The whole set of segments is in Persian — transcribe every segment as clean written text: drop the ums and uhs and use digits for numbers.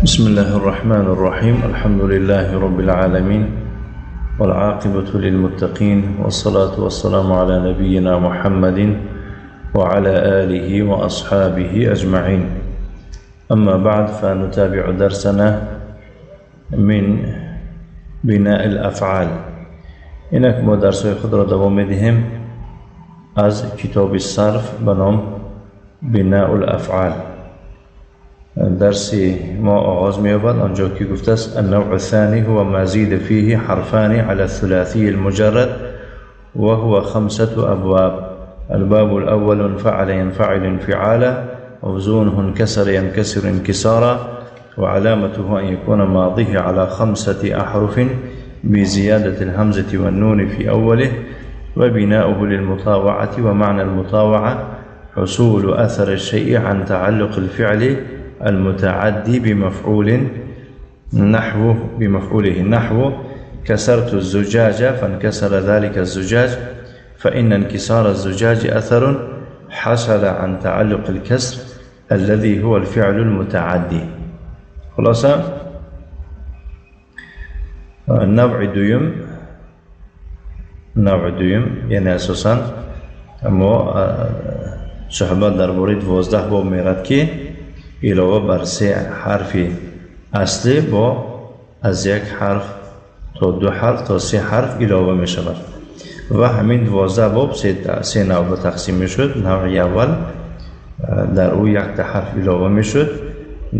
بسم الله الرحمن الرحيم. الحمد لله رب العالمين، والعاقبة للمتقين، والصلاة والسلام على نبينا محمد وعلى آله وأصحابه أجمعين. أما بعد، فنتابع درسنا من بناء الأفعال. إنك ما درس خضر دوامدهم از كتاب الصرف بنام بناء الأفعال. درسي ما آغاز ميوباد أنجا كي قفتس النوع الثاني هو ما زيد فيه حرفان على الثلاثي المجرد، وهو 5 أبواب. الباب الأول انفعل ينفعل انفعالا، موزونه انكسر ينكسر انكسارا، وعلامته أن يكون ماضيه على 5 أحرف بزيادة الهمزة والنون في أوله، وبناؤه للمطاوعة. ومعنى المطاوعة حصول أثر الشيء عن تعلق الفعل المتعدي بمفعول نحو كسرت الزجاج فانكسر ذلك الزجاج، فإن انكسار الزجاج أثر حصل عن تعلق الكسر الذي هو الفعل المتعدي. خلاصة النوع دویم یعنی اساساً ما صحبت در مورد 12 باب میرد که علاوه بر 3 حرف اصلی با از 1 حرف تا 2 حرف تا 3 حرف علاوه می شود و همین 12 باب 3 نوع تقسیم می شد. نوع اول در او 1 حرف علاوه می شد،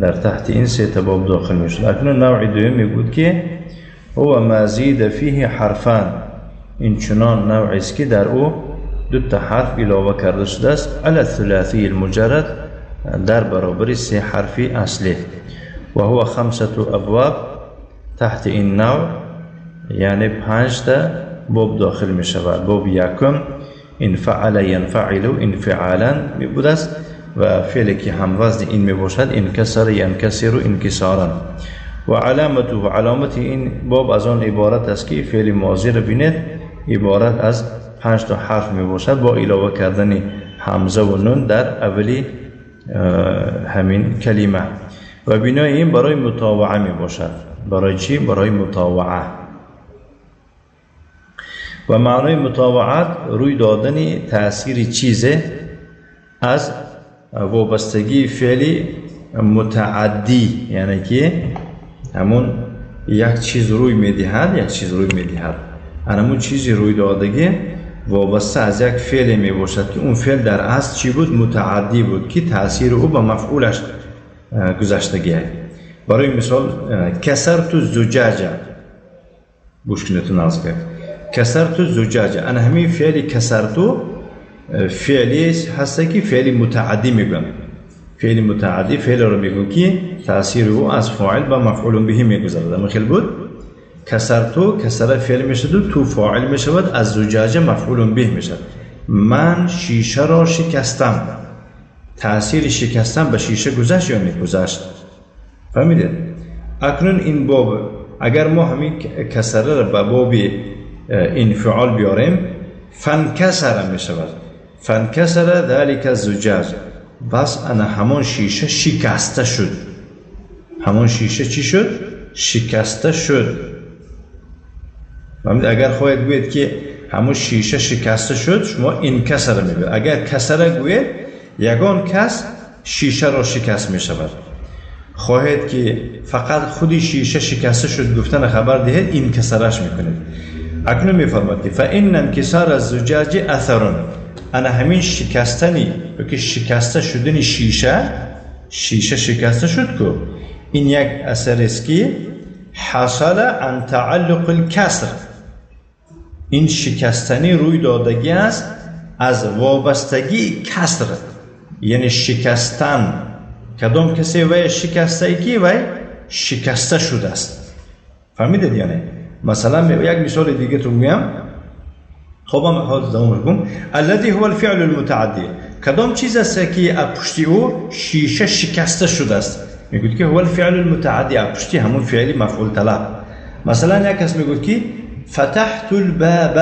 در تحت این 3 باب داخل می شد. اکنون نوع دوم می بود که هو ما زید فیه حرفان، این چنان نوعی است که در او 2 حرف علاوه کرده شده است علی الثلاثی المجرد، در برابر 3 حرف اصلی. و هو 5 ابواب، تحت این نوع یعنی 5 باب داخل می شود. باب یکم انفعل ینفعل انفعالا می بود است و فعلی که هم وزن این می باشد انکسر ینکسر انکسارا. و علامت این باب از آن عبارت است که فعل ماضی را بینید عبارت از 5 حرف می باشد با علاوه کردن همزه و نون در اولی همین کلمه، و بنای این برای مطاوعه می باشد. برای چی؟ برای مطاوعه. و معنای مطاوعت روی دادن تأثیر چیزه از وابستگی فعلی متعدی، یعنی که همون یک چیز روی میدهد همون چیزی روی دادگی وابسته از یک فعل می باشد که اون فعل در اصل چی بود؟ متعدی بود که تأثیر او به مفعولش گذشتگی است. برای مثال کسرت الزجاجه، گوش کنید از که کسرت الزجاجه، انا همین فعل کسرتو فعلی هست که فعل متعدی میگن. فعل متعدی فعل رو میگن که تأثیر او از فاعل به مفعول به میگذرد. مثل بود کسرتو، کسر فعل میشد و تو فاعل میشود، از زجاجه مفعول به میشد. من شیشه را شکستم، تأثیر شکستم به شیشه گذشت یا نگذشت؟ فهمیدید؟ اکنون این باب اگر ما همین کسره را به باب انفعال بیاریم فانکسر میشود. فانکسر ذلك الزجاج، بس انا همون شیشه شکسته شد. همون شیشه چی شد؟ شکسته شد. اگر خواهید گوید که همون شیشه شکسته شد، شما این کسره میگوید. اگر کسره گوید یگان کس شیشه را شکست میشود. خواهید که فقط خودی شیشه شکسته شد گفتن خبر دهید، این کسرش میکنید. اکنون میفرماید که فإن انکسار الزجاج اثر، انا همین شکستنی که شکسته شدن شیشه شکسته شد که این یک اثر است که حصل عن تعلق الکسر، این شکستنی روی دادگی است از وابستگی کسر، یعنی شکستن. کدام کسی وی شکسته ای که وی شکسته شده است. فهمیدید؟ یعنی مثلا یک مثال دیگه تو میگم. خب هم حاضر دوام بگم الذي هو الفعل المتعدی، کدام چیز است که پشتی او شیشه شکسته شده است. میگوید که هو الفعل المتعدی، پشتی همون فعلی مفعول طلب. مثلا یک کس میگوید که فتحت الباب،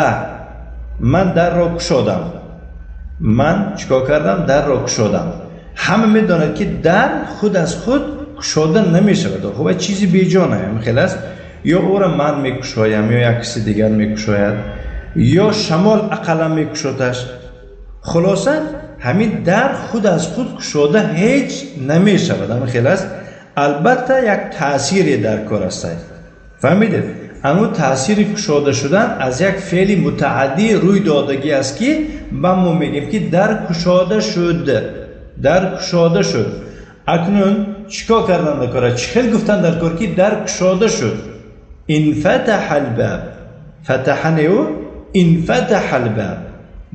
من در را گشودم. من چیکار کردم؟ در را گشودم. همه میدانند که در خود از خود کشاده نمی شود. خب چیزی بیجانه هم خلاص، یا او را من می کشایم یا یک کسی دیگر می کشاید یا شمال اقلا می کشادش. خلاصه همین در خود از خود کشاده هیچ نمی شود. هم خلاص البته یک تأثیری در کار است. فهمیدید؟ اما تأثیر کشاده شدن از یک فعل متعدی روی دادگی است که ما میگیم که در کشاده شد، در کشاده شد. اکنون چیکار کردن در کار؟ چه خیلی گفتن در کار که در کشاده شد. انفتح الباب، فتحنه و انفتح الباب،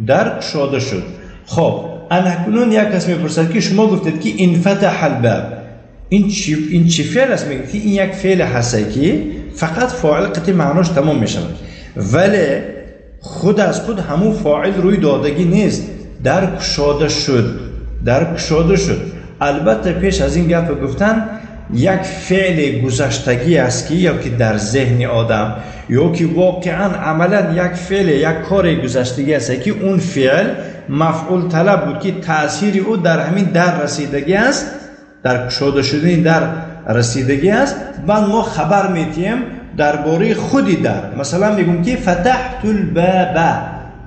در کشاده شد. خب اکنون یک کس میپرسد که شما گفتید که انفتح الباب، این چی فعل است؟ میگید که این یک فعل هست که فقط فاعل قطعی معناش تمام میشود، ولی خود از خود همون فاعل روی دادگی نیست. در کشاده شد، در کشاده شد. البته پیش از این گپ گفتن یک فعل گذشتگی است که یا که در ذهن آدم یا که واقعا عملا یک فعل یک کار گذشتگی است که اون فعل مفعول طلب بود که تأثیر او در همین در رسیدگی است، در کشاده شدن در رسیدگی است. بعد ما خبر میتیم درباره خودی در، مثلا میگم که فتحت الباب،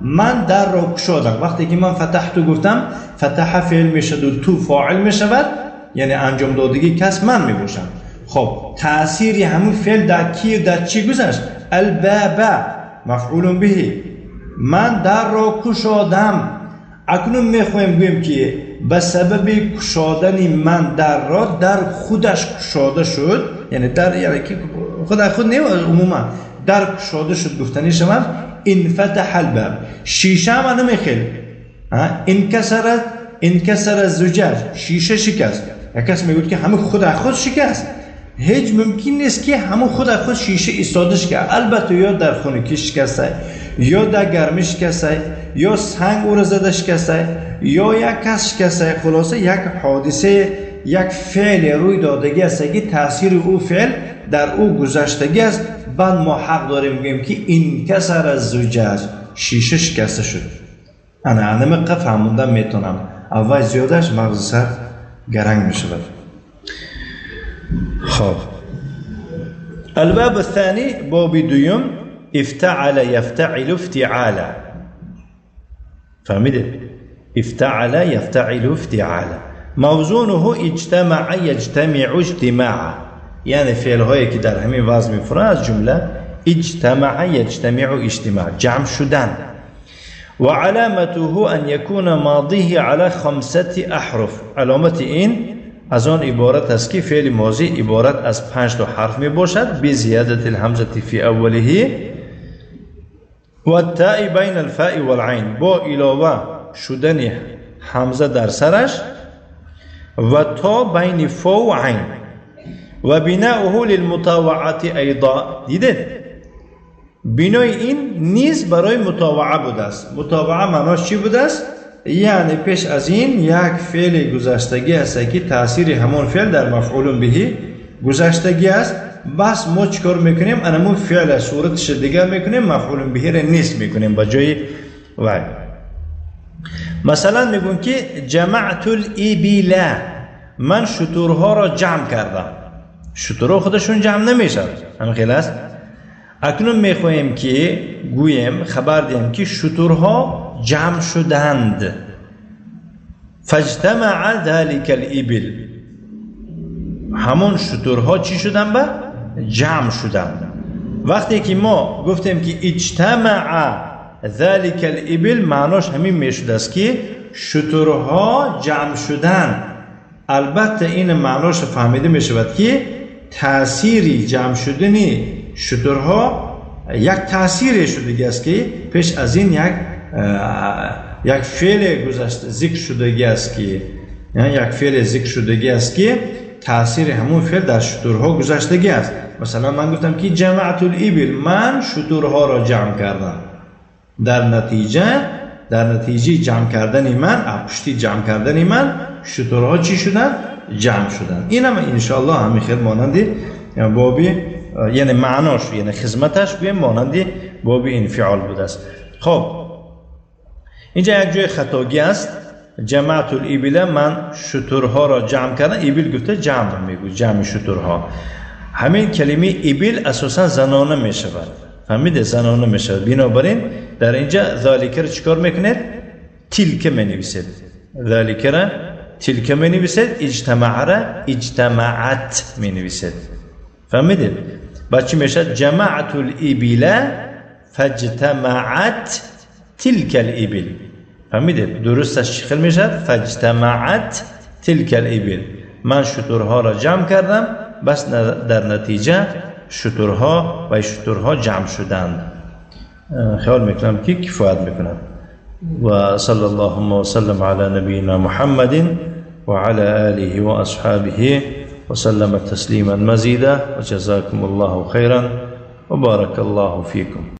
من در را کشادم. وقتی که من فتحت گفتم، فتح فعل میشد و تو فاعل میشود، یعنی انجام دادگی کس من میباشم. خب تأثیری همون فعل در کی و در چی گذشت؟ الباب مفعول به، من در را کشادم. اکنون میخوایم بگیم که به سبب کشادن من در را در خودش کشاده شد، یعنی در یعنی که خود نه عموما در کشاده شد گفتنی شما انفتح الباب. شیشه ما نمیخیل انکسر الزجاج، شیشه شکست. یک کس میگوید که همه خود شکست. هیچ ممکن نیست که همون خود شیشه ایستادش که البته یا در خونگی شکسته یا در گرمی شکسته یا سنگ او را زده شکسته یا یک کس شکسته. خلاصه یک حادثه، یک فعل روی دادگی است که تأثیر او فعل در او گذشتگی است. بعد ما حق داریم بگیم که انکسر الزجاج، شیشه شکسته شد. انا مقف هموندن میتونم، اول زیادش مغز سر گرنگ میشود. خب الباب الثاني باب دوم افتعل يفتعل افتعالا. فهمت؟ افتعل يفتعل افتعالا، موزونه اجتمع يجتمع اجتماعا، يعني فعل هایی که در همین وزن میفرن از جمله اجتمع يجتمع اجتماع، جمع شدن. وعلامته ان يكون ماضيه على 5 احرف. علامت این از آن عبارت است که فعل ماضی عبارت از 5 حرف می باشد، بزیادت الهمزه فی اوله و التاء بین الفاء والعین، با علاوه شدن همزه در سرش و تا بین فا و عین، و بناؤه للمطاوعات ایضا. دیدید بنای این نیز برای مطاوعه بوده است. مطاوعه معناش چی بوده است؟ یعنی پیش از این یک فعل گذشتگی است که تأثیر همون فعل در مفعول به گذشتگی است. بس ما چیکار میکنیم؟ انمون فعل صورتش دیگر میکنیم، مفعول به را نیست میکنیم با جای وای. مثلا میگون که جمعت الابل، من شترها را جمع کردم. شترها خودشون جمع نمیشن، همین خیلی است. اکنون میخوایم که گویم خبر دیم که شترها جمع شدند. فاجتمع ذلك الابل، همون شترها چی شدن؟ با جمع شدند. وقتی که ما گفتیم که اجتمع ذلك الابل، معناش همین میشد است که شترها جمع شدند. البته این معناش فهمیده میشود که تأثیری جمع شدنی شترها یک تأثیری شده است که پیش از این یک فعل گذشته ذکر شدگی است که یک فعل ذکر شدگی است که تأثیر همون فعل در شترها گذشتگی است. مثلا من گفتم که جمعت الابل، من شترها را جمع کردم. در نتیجه جمع کردن من، پشتی جمع کردن من، شترها چی شدن؟ جمع شدن. این هم انشاءالله همین خیلی مانندی بابی، یعنی معناش یعنی خدمتش به مانندی بابی انفعال بوده است. خب اینجا یک جای خطاگی است جمعت الإبل من شترها را جمع کردن. إبل گفته جمع میگو، جمع شترها. همین کلمه إبل اساسا زنانه میشود، فهمید؟ زنانه میشود. بنابراین در اینجا ذالک را چیکار میکنید؟ تلک مینویسید. ذالک را تلک مینویسید، اجتماع را اجتماعت مینویسید. فهمیدید؟ بعد چی میشه؟ جمعت الإبل فاجتمعت تلك الإبل. فهمیدید؟ درستش چی خیلی میشه؟ فاجتمعت تلك الإبل. من شترها را جمع کردم، بس در نتیجه شترها جمع شدند. خیال میکنم که کفایت میکنند. و صلی الله وسلم علی نبینا محمد و علی آله و اصحابه وسلم تسلیما مزيدا، وجزاكم الله خيرا وبارك الله فيكم.